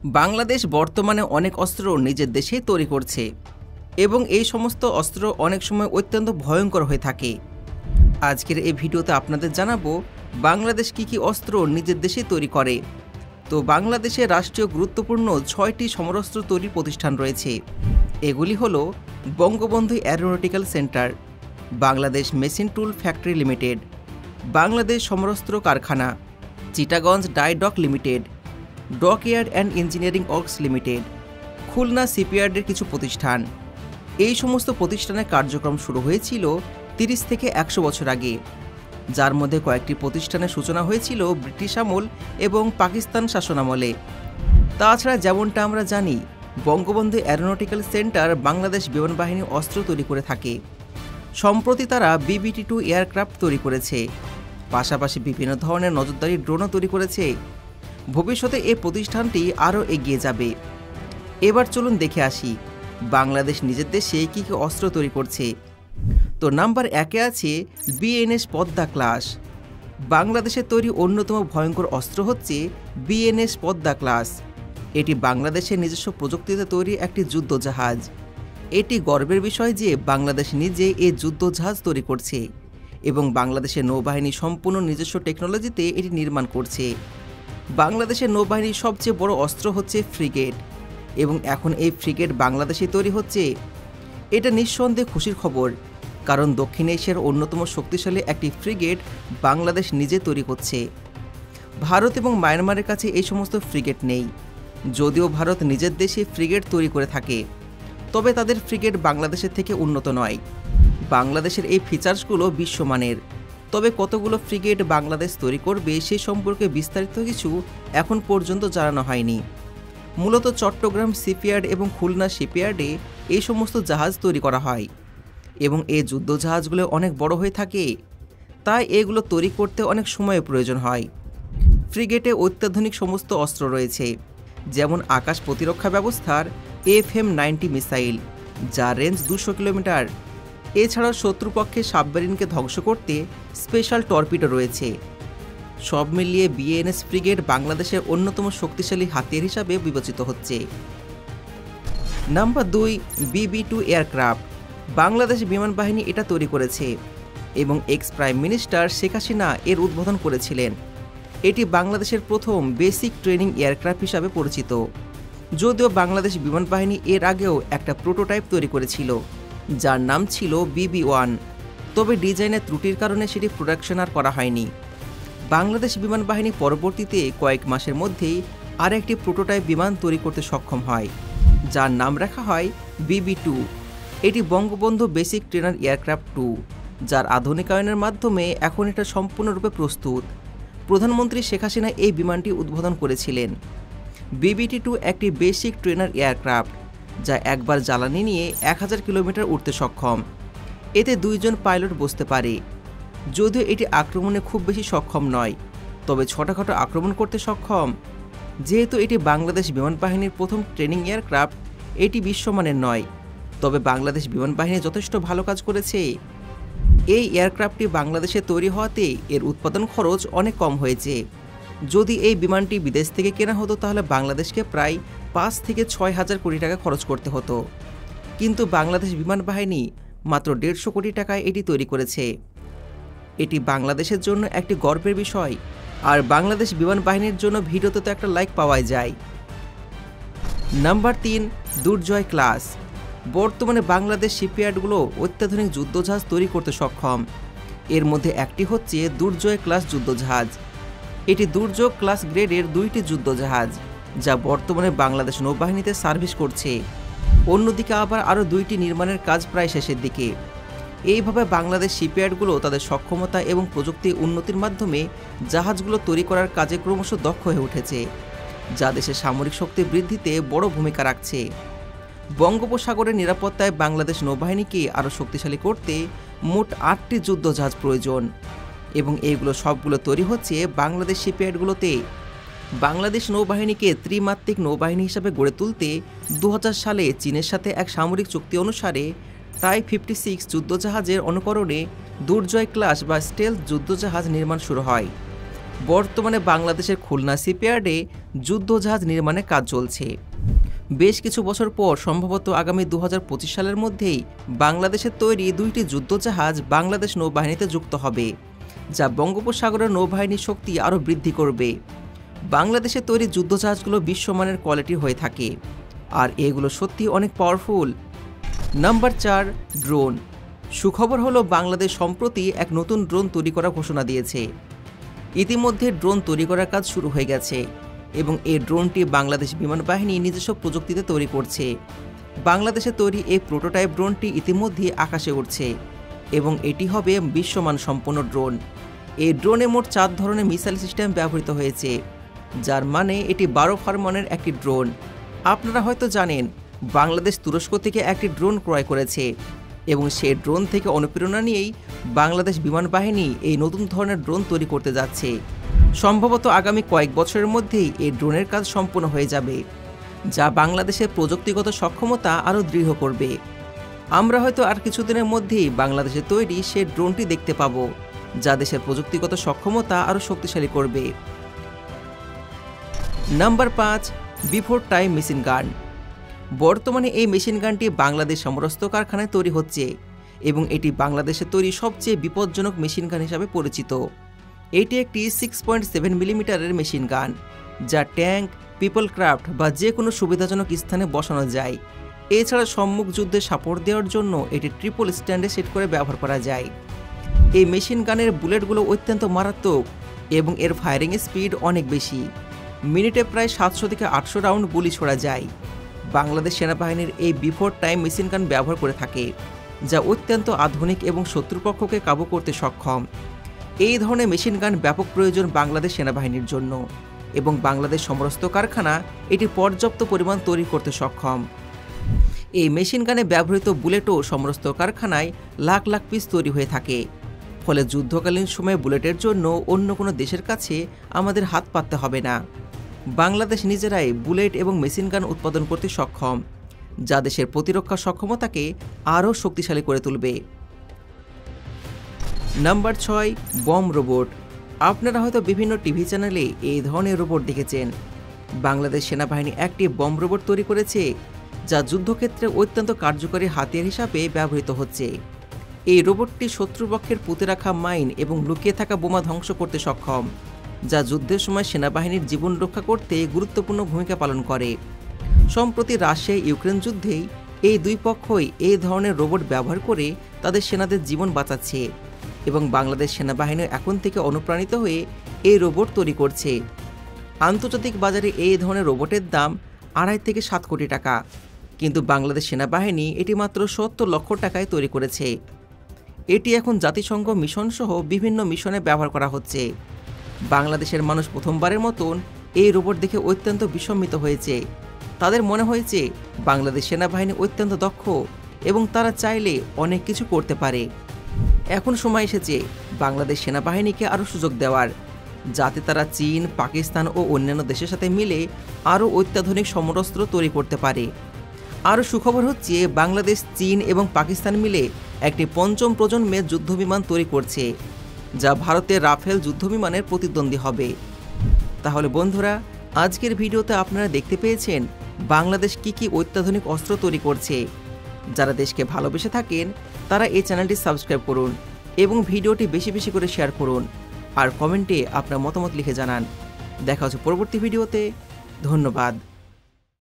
বাংলাদেশ বর্তমানে অনেক অস্ত্র নিজের দেশেই তৈরি করছে এবং এই সমস্ত অস্ত্র অনেক সময় অত্যন্ত ভয়ঙ্কর হয়ে থাকে। আজকের এই ভিডিওতে আপনাদের জানাবো বাংলাদেশ কি অস্ত্র নিজের দেশে তৈরি করে। তো বাংলাদেশে রাষ্ট্রীয় গুরুত্বপূর্ণ 6টি সমরাস্ত্র তৈরির প্রতিষ্ঠান রয়েছে। এগুলি হলো Bangabandhu aeronautical centre, Bangladesh machine tool factory limited, Bangladesh সমরাস্ত্র কারখানা, Chittagong dry dock limited, dockyard and engineering works limited, Khulna শিপইয়ার্ডের কিছু প্রতিষ্ঠান। এই সমস্ত প্রতিষ্ঠানের কার্যক্রম শুরু হয়েছিল 30 থেকে 100 বছর আগে, যার মধ্যে কয়েকটি প্রতিষ্ঠানের সূচনা হয়েছিল ব্রিটিশ আমল এবং পাকিস্তান শাসনামলে। তাছাড়া যেমনটা আমরা জানি, বঙ্গবন্ধু অ্যারোনটিক্যাল সেন্টার বাংলাদেশ বিমান বাহিনী অস্ত্র তৈরি করে থাকে। সম্প্রতি তারা BBT-2 এয়ারক্রাফট তৈরি করেছে, পাশাপাশি বিভিন্ন ধরনের নজরদারি ড্রোনও তৈরি করেছে। ভবিষ্যতে এই প্রতিষ্ঠানটি আরও এগিয়ে যাবে। এবার চলুন দেখে আসি বাংলাদেশ নিজের দেশে কী অস্ত্র তৈরি করছে। তো নাম্বার 1-এ আছে BNS পদ্মা ক্লাস। বাংলাদেশের তৈরি অন্যতম ভয়ঙ্কর অস্ত্র হচ্ছে BNS পদ্মা ক্লাস। এটি বাংলাদেশের নিজস্ব প্রযুক্তিতে তৈরি একটি যুদ্ধজাহাজ। এটি গর্বের বিষয় যে বাংলাদেশ নিজে এই যুদ্ধজাহাজ তৈরি করছে এবং বাংলাদেশের নৌবাহিনী সম্পূর্ণ নিজস্ব টেকনোলজিতে এটি নির্মাণ করছে। বাংলাদেশের নৌবাহিনীর সবচেয়ে বড় অস্ত্র হচ্ছে ফ্রিগেট এবং এখন এই ফ্রিগেট বাংলাদেশে তৈরি হচ্ছে। এটা নিঃসন্দেহে খুশির খবর, কারণ দক্ষিণ এশিয়ার অন্যতম শক্তিশালী একটি ফ্রিগেট বাংলাদেশ নিজে তৈরি করছে। ভারত এবং মায়ানমারের কাছে এই সমস্ত ফ্রিগেট নেই। যদিও ভারত নিজের দেশে ফ্রিগেট তৈরি করে থাকে, তবে তাদের ফ্রিগেট বাংলাদেশের থেকে উন্নত নয়। বাংলাদেশের এই ফিচার্সগুলো বিশ্বমানের, তবে কতগুলো ফ্রিগেট বাংলাদেশ তৈরি করবে সে সম্পর্কে বিস্তারিত কিছু এখন পর্যন্ত জানানো হয়নি। মূলত চট্টগ্রাম শিপইয়ার্ড এবং খুলনা শিপইয়ার্ডে এই সমস্ত জাহাজ তৈরি করা হয় এবং এই যুদ্ধজাহাজগুলো অনেক বড় হয়ে থাকে, তাই এগুলো তৈরি করতে অনেক সময়ের প্রয়োজন হয়। ফ্রিগেটে অত্যাধুনিক সমস্ত অস্ত্র রয়েছে, যেমন আকাশ প্রতিরক্ষা ব্যবস্থার FM-90 মিসাইল, যার রেঞ্জ 200 কিলোমিটার। এছাড়াও শত্রুপক্ষের সাবমেরিনকে ধ্বংস করতে স্পেশাল টর্পিডো রয়েছে। সব মিলিয়ে BNS ফ্রিগেট বাংলাদেশের অন্যতম শক্তিশালী হাতিয়ার হিসাবে বিবেচিত হচ্ছে। Number 2, BB-2 aircraft. বাংলাদেশ বিমান বাহিনী এটা তৈরি করেছে এবং x prime minister Sheikh Hasina এর উদ্বোধন করেছিলেন। এটি বাংলাদেশের প্রথম বেসিক ট্রেনিং এয়ারক্রাফট হিসাবে পরিচিত। যদিও বাংলাদেশ বিমান বাহিনী এর আগেও একটা প্রোটোটাইপ তৈরি করেছিল, যার নাম ছিল BB-1, তবে ডিজাইনের ত্রুটির কারণে সেটি প্রোডাকশন আর করা হয়নি। বাংলাদেশ বিমান বাহিনী পরবর্তীতে কয়েক মাসের মধ্যেই আর একটি প্রোটোটাইপ বিমান তৈরি করতে সক্ষম হয়, যার নাম রাখা হয় BB-2। এটি বঙ্গবন্ধু বেসিক ট্রেনার এয়ারক্রাফট 2, যার আধুনিকায়নের মাধ্যমে এখন এটা সম্পূর্ণরূপে প্রস্তুত। প্রধানমন্ত্রী শেখ হাসিনা এই বিমানটি উদ্বোধন করেছিলেন। BBT-2 একটি বেসিক ট্রেনার এয়ারক্রাফট, যা একবার জ্বালানি নিয়ে 1000 কিলোমিটার উড়তে সক্ষম। এতে 2 জন পাইলট বসতে পারে। যদিও এটি আক্রমণে খুব বেশি সক্ষম নয়, তবে ছোটখাটো আক্রমণ করতে সক্ষম। যেহেতু এটি বাংলাদেশ বিমান বাহিনীর প্রথম ট্রেনিং এয়ারক্রাফট, এটি বিশ্বমানের নয়, তবে বাংলাদেশ বিমান বাহিনী যথেষ্ট ভালো কাজ করেছে। এই এয়ারক্রাফটটি বাংলাদেশে তৈরি হওয়াতে এর উৎপাদন খরচ অনেক কম হয়েছে। যদি এই বিমানটি বিদেশ থেকে কেনা হতো তাহলে বাংলাদেশকে প্রায় 5 থেকে 6 হাজার কোটি টাকা খরচ করতে হতো, কিন্তু বাংলাদেশ বিমান বাহিনী মাত্র 150 কোটি টাকায় এটি তৈরি করেছে। এটি বাংলাদেশের জন্য একটি গর্বের বিষয়, আর বাংলাদেশ বিমান বাহিনীর জন্য ভিডিওতে তো একটা লাইক পাওয়াই যায়। নাম্বার 3, দুর্জয় ক্লাস। বর্তমানে বাংলাদেশ শিপইয়ার্ডগুলো অত্যাধুনিক যুদ্ধজাহাজ তৈরি করতে সক্ষম। এর মধ্যে একটি হচ্ছে দুর্জয় ক্লাস যুদ্ধজাহাজ। এটি দুর্যোগ ক্লাস গ্রেডের 2টি যুদ্ধজাহাজ, যা বর্তমানে বাংলাদেশ নৌবাহিনীতে সার্ভিস করছে। অন্যদিকে আবার আরও 2টি নির্মাণের কাজ প্রায় শেষের দিকে। এইভাবে বাংলাদেশ শিপইয়ার্ডগুলো তাদের সক্ষমতা এবং প্রযুক্তি উন্নতির মাধ্যমে জাহাজগুলো তৈরি করার কাজে ক্রমশ দক্ষ হয়ে উঠেছে, যা দেশের সামরিক শক্তি বৃদ্ধিতে বড় ভূমিকা রাখছে। বঙ্গোপসাগরের নিরাপত্তায় বাংলাদেশ নৌবাহিনীকে আরও শক্তিশালী করতে মোট 8টি যুদ্ধজাহাজ প্রয়োজন এবং এইগুলো সবগুলো তৈরি হচ্ছে বাংলাদেশ শিপইয়ার্ডগুলোতে। বাংলাদেশ নৌবাহিনীকে ত্রিমাত্রিক নৌবাহিনী হিসাবে গড়ে তুলতে 2000 সালে চীনের সাথে এক সামরিক চুক্তি অনুসারে টাই 56 যুদ্ধজাহাজের অনুকরণে দুর্জয় ক্লাস বা স্টেলথ যুদ্ধজাহাজ নির্মাণ শুরু হয়। বর্তমানে বাংলাদেশের খুলনা শিপইয়ার্ডে যুদ্ধজাহাজ নির্মাণের কাজ চলছে। বেশ কিছু বছর পর সম্ভবত আগামী 2025 সালের মধ্যেই বাংলাদেশের তৈরি 2টি যুদ্ধজাহাজ বাংলাদেশ নৌবাহিনীতে যুক্ত হবে, যা বঙ্গোপসাগরের নৌবাহিনীর শক্তি আরও বৃদ্ধি করবে। বাংলাদেশে তৈরি যুদ্ধজাহাজগুলো বিশ্বমানের কোয়ালিটির হয়ে থাকে, আর এগুলো সত্যি অনেক পাওয়ারফুল। Number 4, drone. সুখবর হলো বাংলাদেশ সম্প্রতি এক নতুন ড্রোন তৈরি করার ঘোষণা দিয়েছে। ইতিমধ্যে ড্রোন তৈরি করার কাজ শুরু হয়ে গেছে এবং এই ড্রোনটি বাংলাদেশ বিমান বাহিনী নিজস্ব প্রযুক্তিতে তৈরি করছে। বাংলাদেশে তৈরি এই প্রোটোটাইপ ড্রোনটি ইতিমধ্যে আকাশে উঠছে এবং এটি হবে বিশ্বমান সম্পন্ন ড্রোন। এই ড্রোনে মোট 4 ধরনের মিসাইল সিস্টেম ব্যবহৃত হয়েছে, যার মানে এটি 12 ফারমানের একটি ড্রোন। আপনারা হয়তো জানেন বাংলাদেশ তুরস্ক থেকে একটি ড্রোন ক্রয় করেছে এবং সেই ড্রোন থেকে অনুপ্রেরণা নিয়েই বাংলাদেশ বিমান বাহিনী এই নতুন ধরনের ড্রোন তৈরি করতে যাচ্ছে। সম্ভবত আগামী কয়েক বছরের মধ্যেই এই ড্রোনের কাজ সম্পূর্ণ হয়ে যাবে, যা বাংলাদেশের প্রযুক্তিগত সক্ষমতা আরও দৃঢ় করবে। আমরা হয়তো আর কিছুদিনের মধ্যেই বাংলাদেশে তৈরি সেই ড্রোনটি দেখতে পাবো, যা দেশের প্রযুক্তিগত সক্ষমতা আরও শক্তিশালী করবে। Number 5, before time machine gun. বর্তমানে এই মেশিন গানটি বাংলাদেশ সমরস্ত কারখানায় তৈরি হচ্ছে এবং এটি বাংলাদেশে তৈরি সবচেয়ে বিপজ্জনক মেশিন গান হিসাবে পরিচিত। এটি একটি 6.7 মিলিমিটারের মেশিন গান, যা ট্যাঙ্ক, পিপল ক্রাফট বা যে কোনো সুবিধাজনক স্থানে বসানো যায়। এছাড়া সম্মুখ যুদ্ধে সাপোর্ট দেওয়ার জন্য এটি ট্রিপল স্ট্যান্ডে সেট করে ব্যবহার করা যায়। এই মেশিন গানের বুলেটগুলো অত্যন্ত মারাত্মক এবং এর ফায়ারিং স্পিড অনেক বেশি। মিনিটে প্রায় 700 থেকে 800 রাউন্ড গুলি ছোড়া যায়। বাংলাদেশ সেনাবাহিনীর এই বিফোর টাইম মেশিন গান ব্যবহার করে থাকে, যা অত্যন্ত আধুনিক এবং শত্রুপক্ষকে কাবু করতে সক্ষম। এই ধরনের মেশিন গান ব্যাপক প্রয়োজন বাংলাদেশ সেনাবাহিনীর জন্য এবং বাংলাদেশ সমরস্ত কারখানা এটি পর্যাপ্ত পরিমাণ তৈরি করতে সক্ষম। এই মেশিন গানে ব্যবহৃত বুলেটও সমরস্ত কারখানায় লাখ লাখ পিস তৈরি হয়ে থাকে, ফলে যুদ্ধকালীন সময়ে বুলেটের জন্য অন্য কোনো দেশের কাছে আমাদের হাত পাততে হবে না। বাংলাদেশ নিজেরাই বুলেট এবং মেশিন গান উৎপাদন করতে সক্ষম, যা দেশের প্রতিরক্ষা সক্ষমতাকে আরও শক্তিশালী করে তুলবে। Number 6, bomb robot. আপনারা হয়তো বিভিন্ন টিভি চ্যানেলে এই ধরনের রোবট দেখেছেন। বাংলাদেশ সেনাবাহিনী একটি বম রোবট তৈরি করেছে, যা যুদ্ধক্ষেত্রে অত্যন্ত কার্যকরী হাতিয়ার হিসাবে ব্যবহৃত হচ্ছে। এই রোবটটি শত্রুপক্ষের পুঁতে রাখা মাইন এবং লুকিয়ে থাকা বোমা ধ্বংস করতে সক্ষম, যা যুদ্ধের সময় সেনাবাহিনীর জীবন রক্ষা করতে গুরুত্বপূর্ণ ভূমিকা পালন করে। সম্প্রতি রাশিয়া ইউক্রেন যুদ্ধেই এই দুই পক্ষই এই ধরনের রোবট ব্যবহার করে তাদের সেনাদের জীবন বাঁচাচ্ছে এবং বাংলাদেশ সেনাবাহিনী এখন থেকে অনুপ্রাণিত হয়ে এই রোবট তৈরি করছে। আন্তর্জাতিক বাজারে এই ধরনের রোবটের দাম 2.5 থেকে 7 কোটি টাকা, কিন্তু বাংলাদেশ সেনাবাহিনী এটি মাত্র 70 লক্ষ টাকায় তৈরি করেছে। এটি এখন জাতিসংঘ মিশন সহ বিভিন্ন মিশনে ব্যবহার করা হচ্ছে। বাংলাদেশের মানুষ প্রথমবারের মতন এই রোবট দেখে অত্যন্ত বিস্মিত হয়েছে। তাদের মনে হয়েছে বাংলাদেশ সেনাবাহিনী অত্যন্ত দক্ষ এবং তারা চাইলে অনেক কিছু করতে পারে। এখন সময় এসেছে বাংলাদেশ সেনাবাহিনীকে আরও সুযোগ দেওয়ার, যাতে তারা চীন, পাকিস্তান ও অন্যান্য দেশের সাথে মিলে আরও অত্যাধুনিক সমরাস্ত্র তৈরি করতে পারে। আরও সুখবর হচ্ছে বাংলাদেশ, চীন এবং পাকিস্তান মিলে একটি 5ম প্রজন্মের যুদ্ধবিমান তৈরি করছে, যা ভারতের রাফেল যুদ্ধবিমানের প্রতিদ্বন্দ্বী হবে। তাহলে বন্ধুরা, আজকের ভিডিওতে আপনারা দেখতে পেয়েছেন বাংলাদেশ কি অত্যাধুনিক অস্ত্র তৈরি করছে। যারা দেশকে ভালোবেসে থাকেন তারা এই চ্যানেলটি সাবস্ক্রাইব করুন এবং ভিডিওটি বেশি বেশি করে শেয়ার করুন আর কমেন্টে আপনার মতামত লিখে জানান। দেখা হচ্ছে পরবর্তী ভিডিওতে। ধন্যবাদ।